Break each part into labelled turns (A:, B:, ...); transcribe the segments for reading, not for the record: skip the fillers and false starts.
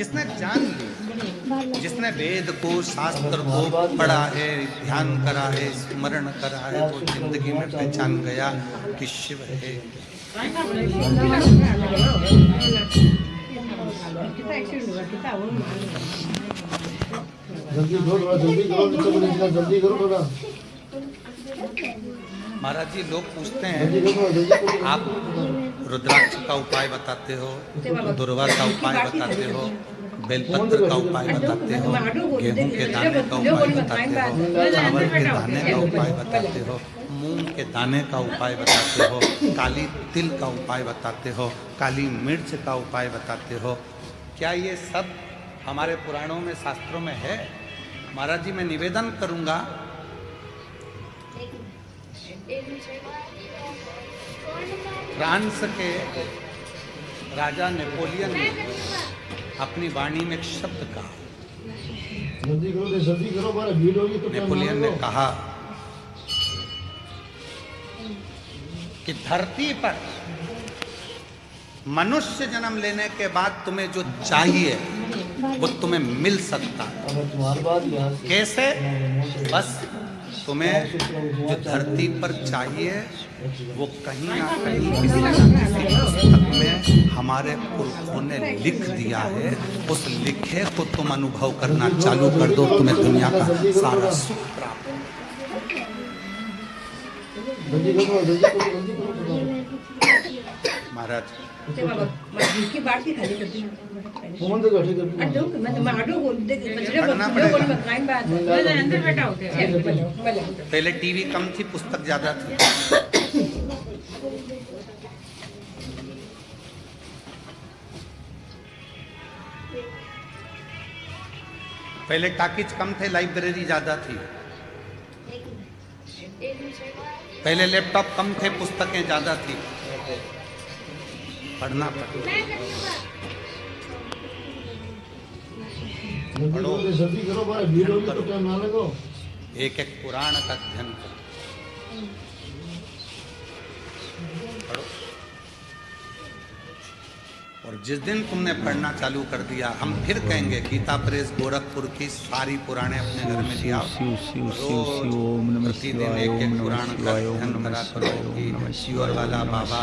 A: जिसने जान ली, जिसने वेद को शास्त्र को पढ़ा है, ध्यान करा है, स्मरण करा है, वो जिंदगी में पहचान गया कि शिव है।
B: जल्दी करो थोड़ा।
A: महाराज जी लोग पूछते हैं आप रुद्राक्ष का उपाय बताते हो, दुर्वा का उपाय बताते हो, बेलपत्र का उपाय बताते हो, गेहूं के दाने का उपाय बताते हो, चावल के दाने का उपाय बताते हो, मूंग के दाने का उपाय बताते हो, काली तिल का उपाय बताते हो, काली मिर्च का उपाय बताते हो। क्या ये सब हमारे पुराणों में, शास्त्रों में है? महाराज जी मैं निवेदन करूंगा, फ्रांस के राजा नेपोलियन ने अपनी वाणी में एक शब्द कहा।
B: जल्दी करो बड़ा भीड़ होगी तो
A: नेपोलियन ने कहा कि धरती पर मनुष्य जन्म लेने के बाद तुम्हें जो चाहिए वो तुम्हें मिल सकता है। कैसे? बस तुम्हें जो धरती पर चाहिए वो कहीं ना कहीं किसी न किसी पुस्तक में हमारे पुरखों ने लिख दिया है। उस लिखे को तुम अनुभव करना चालू कर दो, तुम्हें दुनिया का सारा सुख प्राप्त हो। महाराज पहले टीवी कम थी, पुस्तक ज्यादा थी। पहले टाकीज कम थे, लाइब्रेरी ज्यादा थी। पहले लैपटॉप कम थे, पुस्तकें ज्यादा थी। पढ़ना पढ़ो,
B: जल्दी करो बड़ा भीड़ होगी तो टाइम ना लगो।
A: एक एक पुराण का अध्ययन करो, पढ़ो। और जिस दिन तुमने पढ़ना चालू कर दिया, हम फिर कहेंगे गीता प्रेस गोरखपुर की सारी पुराणे अपने घर में लिया, प्रतिदिन एक एक पुराण का अध्ययन करा करो। कि शिवर वाला बाबा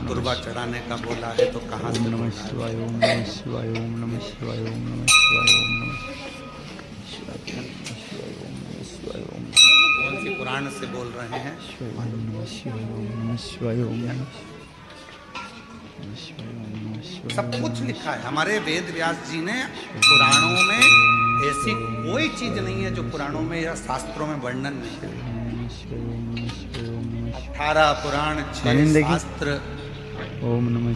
A: दुर्वा चढ़ाने का बोला है तो कहाँ से?
C: नमः शिवाय ओम नमः शिवाय ओम नमः शिवाय ओम नमः शिवाय ओम नमः शिवाय ओम।
A: कौन सी पुराण से बोल रहे हैं?
C: नमः शिवाय ओम नमः शिवाय ओम नमः
A: सब कुछ लिखा है हमारे वेद व्यास जी ने। पुराणों में ऐसी कोई चीज नहीं है जो पुराणों में या शास्त्रों में वर्णन नहीं है। 18 पुराण 6 शास्त्र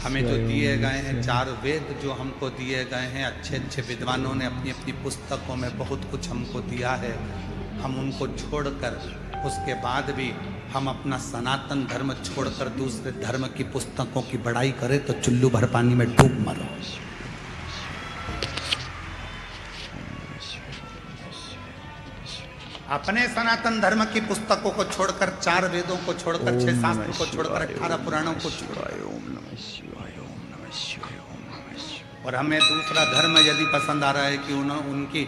A: हमें जो दिए गए हैं, 4 वेद जो हमको दिए गए हैं, अच्छे अच्छे विद्वानों ने अपनी अपनी पुस्तकों में बहुत कुछ हमको दिया है। हम उनको छोड़कर उसके बाद भी हम अपना सनातन धर्म छोड़कर दूसरे धर्म की पुस्तकों की बड़ाई करें तो चुल्लू भर पानी में डूब मरो। अपने सनातन धर्म की पुस्तकों को छोड़कर, 4 वेदों को छोड़कर, 6 शास्त्र को छोड़कर, 18 पुराणों को छोड़कर, और हमें दूसरा धर्म यदि पसंद आ रहा है कि उनकी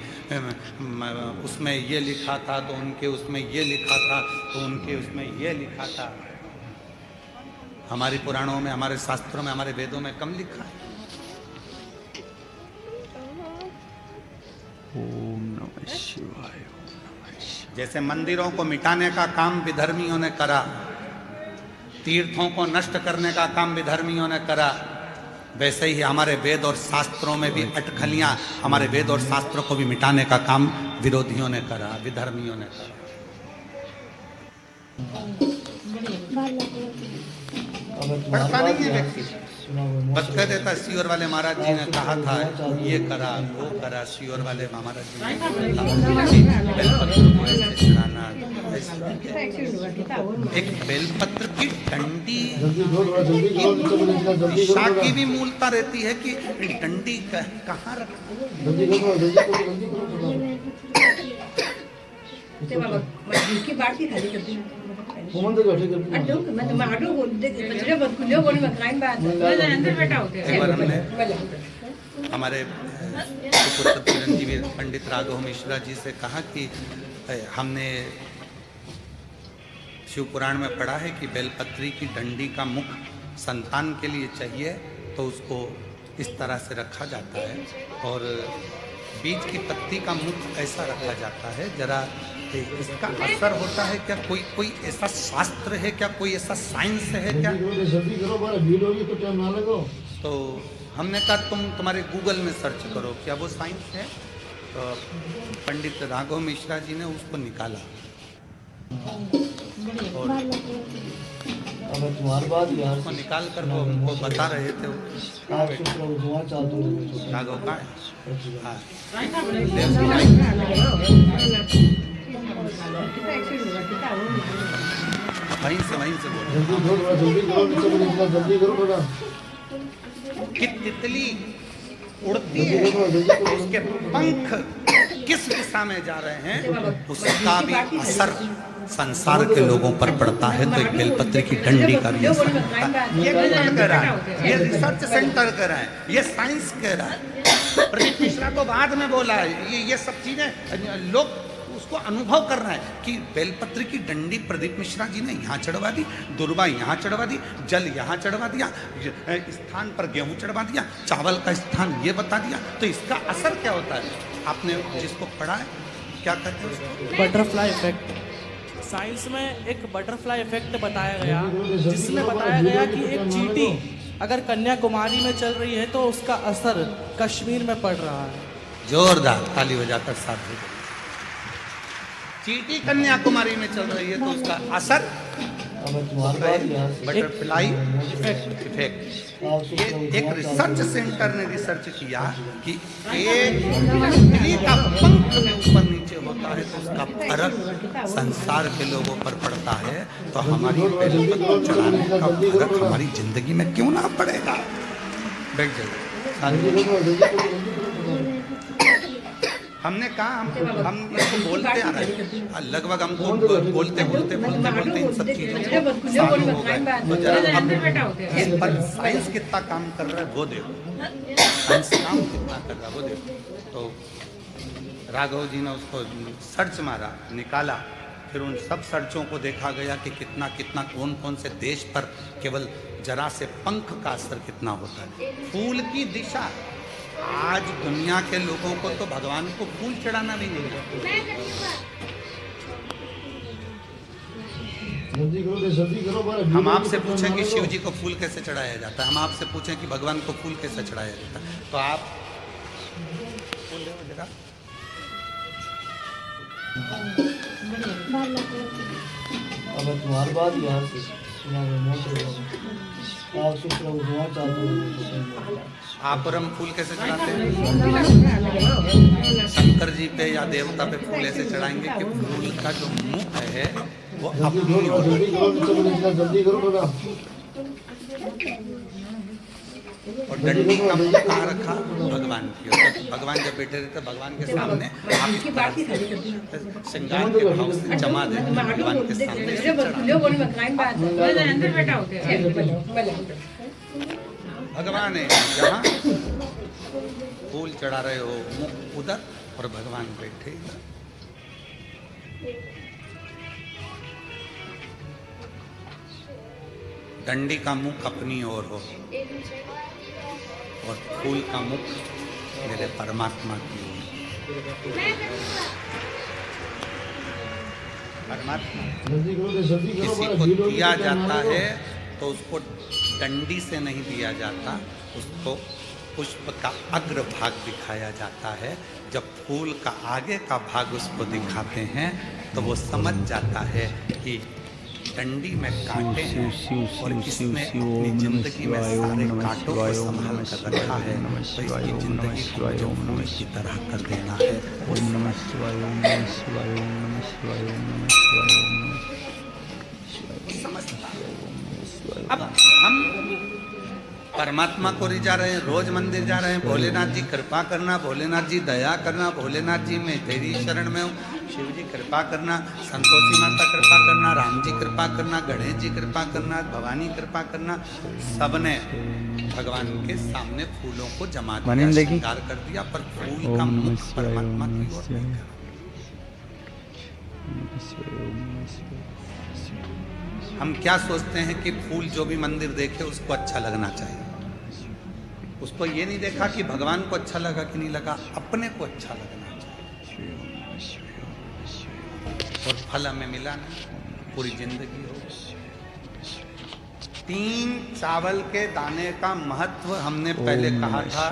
A: उसमें ये लिखा था तो उनके उसमें ये लिखा था तो उनके उसमें ये लिखा था। हमारी पुराणों में, हमारे शास्त्रों में, हमारे वेदों में कम लिखा है।
C: ओम नमः शिवाय।
A: जैसे मंदिरों को मिटाने का काम विधर्मियों ने करा, तीर्थों को नष्ट करने का काम विधर्मियों ने करा, वैसे ही हमारे वेद और शास्त्रों में भी अटकलियां, हमारे वेद और शास्त्रों को भी मिटाने का काम विरोधियों ने करा, विधर्मियों ने करा। पढ़ता नहीं है व्यक्ति, बस कह देता शिवर वाले महाराज जी ने कहा था ये करा वो करा। शिवर वाले महाराज जी ने एक बेलपत्र की डंडी दिशा की भी मूलता रहती है कि डंडी कहाँ हमारे सुपुत्र चिरंजीवी पंडित राघव मिश्रा जी से कहा कि हमने शिव पुराण में पढ़ा है कि बेलपत्री की डंडी का मुख संतान के लिए चाहिए, तो उसको इस तरह से रखा जाता है, और बीज की पत्ती का मुख ऐसा रखा जाता है। जरा इसका असर होता है क्या? कोई ऐसा शास्त्र है क्या? कोई ऐसा साइंस है क्या?
B: जल्दी करो, बड़ा भीड़ होगी तो टाइम ना लगाओ।
A: तो हमने कहा तुम्हारे गूगल में सर्च करो, क्या वो साइंस है? तो पंडित राघव मिश्रा जी ने उसको निकाला, और
B: अब तुम्हारी बात यार
A: उसको निकाल कर वो हमको बता रहे थे।
B: आप सोच रहे हो दुआ चाहते हो
A: राघव का है? हाँ। वहीं से बोलो।
B: जल्दी करो, नीचे को निकला, जल्दी करो थोड़ा।
A: कि तितली उड़ती है, उसके पंख किस दिशा में जा रहे हैं उसका भी असर संसार के लोगों पर पड़ता है। तो एक बेलपत्र की डंडी का भी असर पड़ता है। ये कौन कह रहा है? ये रिसर्च सेंटर कह रहा है, ये साइंस कह रहा है। प्रदीप मिश्रा को बाद में बोला है। ये सब चीजें लोग उसको अनुभव कर रहा है कि बेलपत्र की डंडी प्रदीप मिश्रा जी ने यहाँ चढ़वा दी, दुर्वा यहाँ चढ़वा दी, जल यहाँ चढ़वा दिया, स्थान पर गेहूं चढ़वा दिया, चावल का स्थान ये बता दिया। तो इसका असर क्या होता है? आपने जिसको पढ़ा है क्या कहते हैं उसको?
D: Butterfly effect. साइंस में एक बटरफ्लाई इफेक्ट बताया गया, जिसमें बताया गया कि एक चींटी अगर कन्याकुमारी में चल रही है तो उसका असर कश्मीर में पड़ रहा है।
A: जोरदार ताली बजाकर साथ में। चींटी कन्याकुमारी में चल रही है तो उसका असर बटरफ्लाई इफेक्ट। ये एक रिसर्च सेंटर ने रिसर्च किया कि एक तितली का पंख ऊपर नीचे होता है तो उसका फर्क संसार के लोगों पर पड़ता है। तो हमारी बेलपत्र चढ़ाने का फर्क हमारी जिंदगी में क्यों ना पड़ेगा? बैठ जाइए। हमने कहा हम इसको बोलते आ रहे हैं, लगभग हमको बोलते इन सब चीज़ों को सालों हो गए। तो जरा अब इस पर साइंस कितना काम कर रहा है वो देखो, साइंस काम कितना कर रहा है वो देखो। तो राघव जी ने उसको सर्च मारा, निकाला, फिर उन सब सर्चों को देखा गया कि कितना कितना कौन कौन से देश पर केवल जरा से पंख का असर कितना होता है। फूल की दिशा, आज दुनिया के लोगों को तो भगवान को फूल चढ़ाना भी नहीं आता।
B: जल्दी करो,
A: हम आपसे पूछें कि शिव जी को फूल कैसे चढ़ाया जाता है, हम आपसे पूछें कि भगवान को फूल कैसे चढ़ाया जाता है, तो आप फूल ले जरा।
B: अब तुम्हारी बात यार आप सोच रहे हो दुआ चाहते हो।
A: आप और हम फूल कैसे चढ़ाते हैं? शंकर जी पे या देवता पे फूल ऐसे चढ़ाएंगे कि फूल का जो मुख है वो अपनी ओर।
B: जल्दी करो थोड़ा।
A: और डंडी का मुख कहाँ रखा? भगवान की ओर। तो भगवान जब बैठे रहते भगवान के सामने आप इस तरह से श्रृंगार के भाव से जमा दे भगवान के सामने। भगवान है जहाँ फूल चढ़ा रहे हो, मुख उधर और भगवान बैठे इधर। डंडी का मुख अपनी ओर हो और फूल का मुख मेरे परमात्मा की ओर। परमात्मा किसी को दिया जाता है तो उसको डंडी से नहीं दिया जाता, उसको पुष्प का अग्र भाग दिखाया जाता है। जब फूल का आगे का भाग उसको दिखाते हैं तो वो समझ जाता है कि डंडी में कांटे हैं और इसने अपनी जिंदगी में सारे कांटों को संभाल कर रखा है, तो इसकी जिंदगी को जो फूल की तरह कर देना है।
C: ओम नमः शिवाय, ओम नमः शिवाय, ओम नमः शिवाय, ओम नमः शिवाय, ओम नमः शिवाय।
A: समझता है। अब हम परमात्मा को रिझा रहे हैं, रोज मंदिर जा रहे हैं, भोलेनाथ जी कृपा करना, भोलेनाथ जी दया करना, भोलेनाथ जी मैं तेरी शरण में हूँ, शिव जी कृपा करना, संतोषी माता कृपा करना, राम जी कृपा करना, गणेश जी कृपा करना, भवानी कृपा करना। सबने भगवान के सामने फूलों को जमा दिया, श्रृंगार कर दिया, पर फूल का मुख परमात्मा की ओर नहीं करा। हम क्या सोचते हैं कि फूल जो भी मंदिर देखे उसको अच्छा लगना चाहिए। उसको ये नहीं देखा कि भगवान को अच्छा लगा कि नहीं लगा, अपने को अच्छा लगना चाहिए। और फल हमें मिला ना, पूरी जिंदगी हो। 3 चावल के दाने का महत्व हमने पहले कहा था।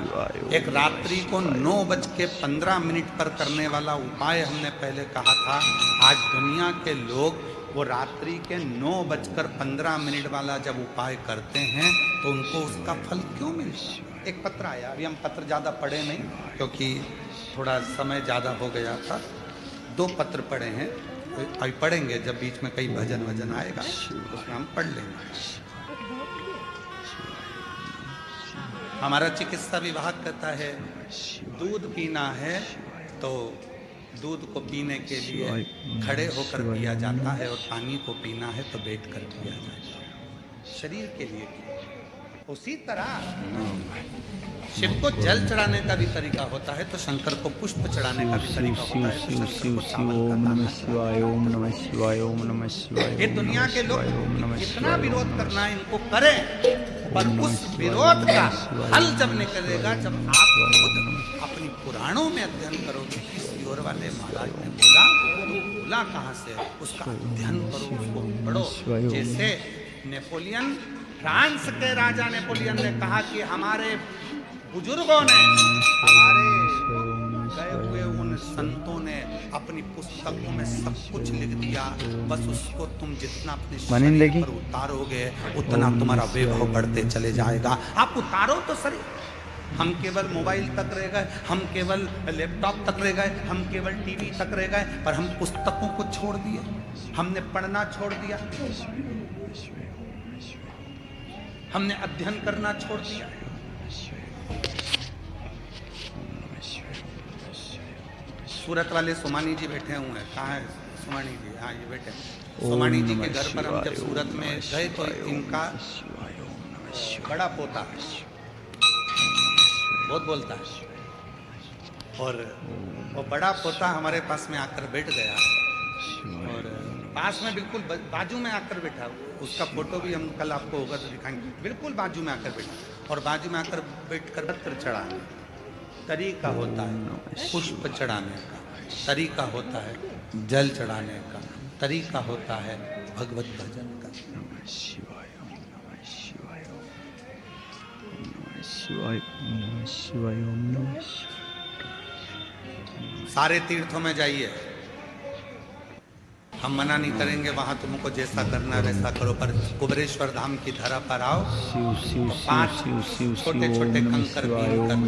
A: एक रात्रि को 9:15 पर करने वाला उपाय हमने पहले कहा था। आज दुनिया के लोग वो रात्रि के 9:15 वाला जब उपाय करते हैं तो उनको उसका फल क्यों मिलता। एक पत्र आया, अभी हम पत्र ज़्यादा पढ़े नहीं क्योंकि थोड़ा समय ज़्यादा हो गया था। 2 पत्र पढ़े हैं, अभी पढ़ेंगे जब बीच में कई भजन वजन आएगा उसमें हम पढ़ लेंगे। हमारा चिकित्सा विभाग कहता है दूध पीना है तो दूध को पीने के लिए खड़े होकर पिया जाता है और पानी को पीना है तो बैठ कर पिया जाता है, शरीर के लिए। उसी तरह शिव को जल चढ़ाने का भी तरीका होता है तो शंकर को पुष्प चढ़ाने का भी तरीका होता है। तो शंकर को चावल का दाना
C: शिवाय, ओम नमः शिवाय, ओम नमः शिवाय।
A: ये दुनिया के लोग कितना विरोध करना इनको करें, पर उस विरोध का हल जब निकलेगा जब आप खुद अपनी पुराणों में अध्ययन करोगे। किसी और वाले महाराज ने बोला तो बोला कहाँ से, उसका अध्ययन करो, उसको पढ़ो। जैसे नेपोलियन, फ्रांस के राजा नेपोलियन ने कहा कि हमारे बुजुर्गों ने, हमारे गए हुए उन संतों ने अपनी पुस्तकों में सब कुछ लिख दिया, बस उसको तुम जितना अपने शरीर पर उतारोगे उतना तुम्हारा वैभव बढ़ते चले जाएगा। आप उतारो तो सही। हम केवल मोबाइल तक रह गए, हम केवल लैपटॉप तक रह गए, हम केवल टीवी तक रह गए, पर हम पुस्तकों को छोड़ दिए, हमने पढ़ना छोड़ दिया, हमने अध्ययन करना छोड़ दिया। सूरत वाले सोमानी जी बैठे हुए हैं, कहाँ है सोमानी जी? हाँ ये बैठे। सोमानी जी के घर पर हम जब सूरत में गए तो इनका बड़ा पोता बहुत बोलता है और वो बड़ा पोता हमारे पास में आकर बैठ गया और पास में बिल्कुल बाजू में आकर बैठा। उसका फोटो भी हम कल आपको होगा तो दिखाएंगे। बिल्कुल बाजू में आकर बैठा और बाजू में आकर बैठकर पत्र चढ़ाने तरीका होता है, पुष्प चढ़ाने का तरीका होता है, जल चढ़ाने का तरीका होता है, भगवत भजन का।
C: शिवाय, नमः शिवाय, नमः शिवाय, नमः शिवाय, नमः शिवाय।
A: सारे तीर्थों में जाइए, हम मना नहीं करेंगे, वहां तुमको जैसा करना है वैसा करो, पर कुबरेश्वर धाम की धरा पर आओ तो 5 छोटे छोटे कंकर बीनकर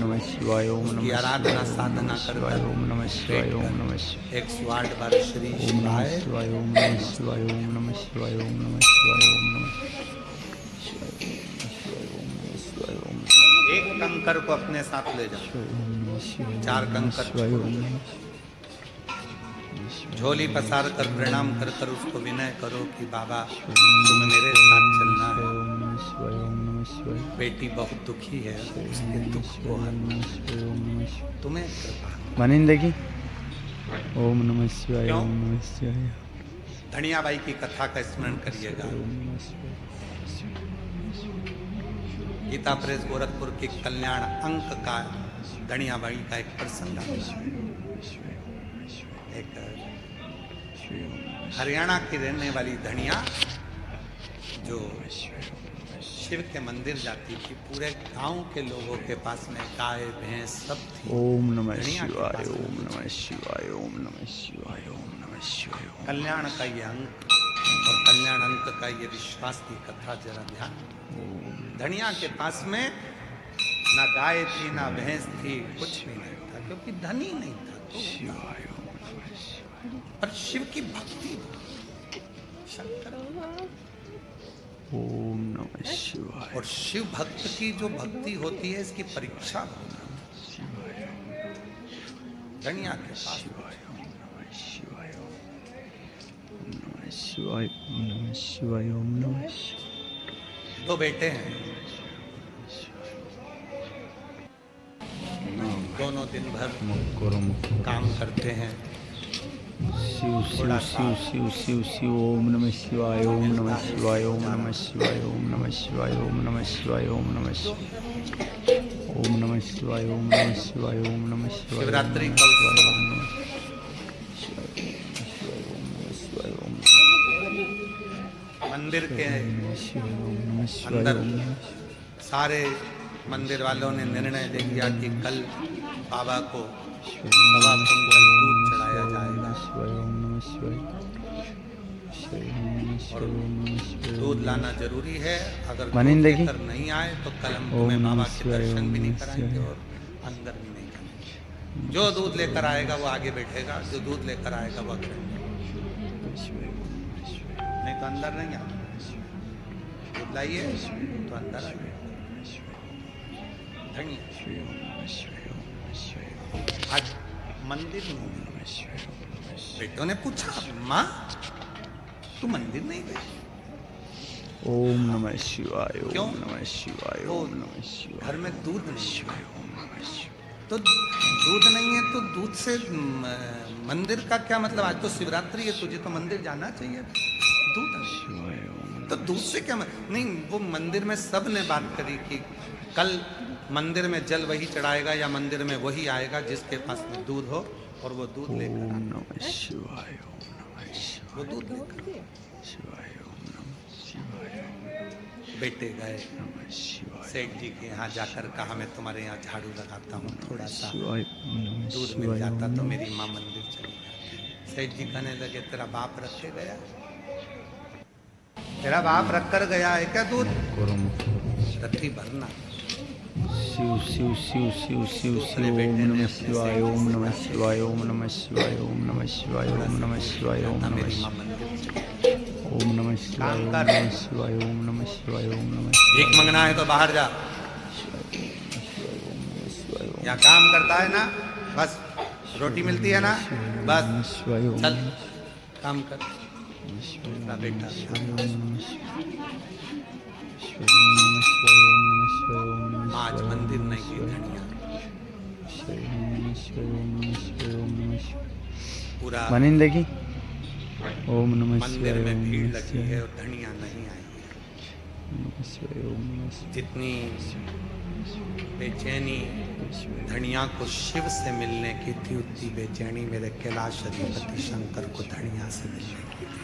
A: उसकी आराधना साधना कर 108 बार श्री शिवाय,
C: ओम नमः शिवाय, ओम नमः शिवाय, ओम नमः शिवाय, ओम नमः शिवाय।
A: एक कंकर को अपने साथ ले जाओ, 4 कंकर झोली पसार कर प्रणाम कर कर उसको विनय करो कि बाबा तुम्हें मेरे साथ चलना है। बेटी बहुत दुखी है, उसके दुख को तुम्हें कृपा।
C: मानिन देखी। ओम नमः शिवाय, ओम नमः शिवाय।
A: धनिया बाई की कथा का स्मरण करिएगा। गीता प्रेस गोरखपुर के कल्याण अंक का धनिया बाई का एक प्रसंग है। एक हरियाणा की रहने वाली धनिया जो शिव के मंदिर जाती थी, पूरे गांव के लोगों के पास में गाय भैंस सब थी।
C: ओम नमः शिवाय, ओम नमः शिवाय, ओम नमः शिवाय, ओम नमः शिवाय।
A: कल्याण का ये अंक और कल्याण अंक का ये विश्वास की कथा जरा ध्यान। धनिया के पास में ना गाय थी ना भैंस थी, कुछ भी नहीं था क्योंकि धनी नहीं था। पर शिव की भक्ति, शंकर
C: ओम नमः शिवाय।
A: और शिव भक्त की जो भक्ति होती है इसकी परीक्षा गणिया के पास
C: शिवाय ओम नमः शिवाय ओम नमः शिवाय ओम नमः शिवाय ओम नमः शिवाय।
A: 2 बेटे हैं, दोनों दिन भर
C: मुक्कुरु मुक्कुरु
A: काम करते हैं।
C: शिव शिव शिव शिव शिव शिव ओम नमः शिवाय ओम नमः शिवाय ओम नमः शिवाय ओम नमः शिवाय ओम नमः शिवाय ओम नमः शिवाय ओम नमः शिवाय ओम नमः शिवाय ओम नमः शिवाय।
A: शिवरात्रि का उत्सव मंदिर के अंदर सारे मंदिर वालों ने निर्णय ले लिया कि कल बाबा को सवा कुंटल दूध चढ़ाया जाएगा और दूध लाना जरूरी है। अगर दूध लेकर नहीं आए तो कल हम तुम्हें बाबा के दर्शन भी नहीं कराएंगे और अंदर भी नहीं करेंगे। जो दूध लेकर आएगा वो आगे बैठेगा, जो दूध लेकर आएगा वो आगे, नहीं तो अंदर नहीं आएगा। दूध लाइए तो अंदर आइए। आज मंदिर नहीं, बेटों ने पूछा माँ तू मंदिर नहीं गई?
C: ओम नमः शिवाय
A: क्यों?
C: ओम नमः शिवाय ओम नमः शिवाय।
A: घर में दूध नहीं है,
C: ओम नमः शिवाय।
A: तो दूध नहीं है तो दूध से मंदिर का क्या मतलब? आज तो शिवरात्रि है, तुझे तो मंदिर जाना चाहिए। दूध
C: शिवाय ओम
A: तो दूध से क्या नहीं, वो मंदिर में सब ने बात करी कि कल मंदिर में जल वही चढ़ाएगा या मंदिर में वही आएगा जिसके पास में दूध हो और वो दूध लेकर
C: ओम नमः शिवाय ओम नमः शिवाय।
A: वो दूध लेकर
C: शिवाय ओम नमः शिवाय
A: बेटे गए
C: नमः शिवाय।
A: सेठ जी के यहाँ जाकर कहा मैं तुम्हारे यहाँ झाड़ू लगाता हूँ, थोड़ा सा
C: शिवाय ओम नमः
A: दूध मिल
C: शिवाय
A: जाता
C: ओम
A: तो
C: नमः
A: मेरी माँ मंदिर चली जाती। सेठ जी कहने लगे तेरा बाप रख के गया, तेरा बाप रख कर गया है क्या दूध? रत्ती भरना।
C: शिव शिव शिव शिव शिव शिव ओम नमः शिवाय ओम नमः शिवाय ओम नमः शिवाय ओम नमः शिवाय ओम नमः शिवाय ओम नमः
A: मेरी माँ
C: शिवाय
A: मंदिर चली।
C: ओम नमः शिवाय ओम
A: काम कर।
C: नमः शिवाय ओम नमः शिवाय ओम नमः
A: भीख मंगना है तो बाहर जा, यहाँ काम करता है ना, बस रोटी मिलती है ना, बस
C: शिवाय ओम
A: चल काम कर। मेरा बेटा माँ आज मंदिर नहीं गई धनिया, पूरा
C: बनिन देखी। ओम नमः
A: मंदिर
C: शिवाय
A: में
C: ओम
A: भीड़
C: नमः
A: लगी
C: शिवाय
A: है और धनिया नहीं आई है।
C: शिवाय ओम नमः शिवाय
A: जितनी बेचैनी धनिया को शिव से मिलने की थी उतनी बेचैनी मेरे कैलाश अधिपति शंकर को धनिया से मिलने की थी,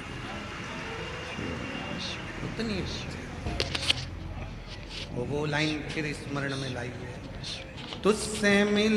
A: उतनी वो लाइन फिर स्मरण में लाई है, तुझसे मिल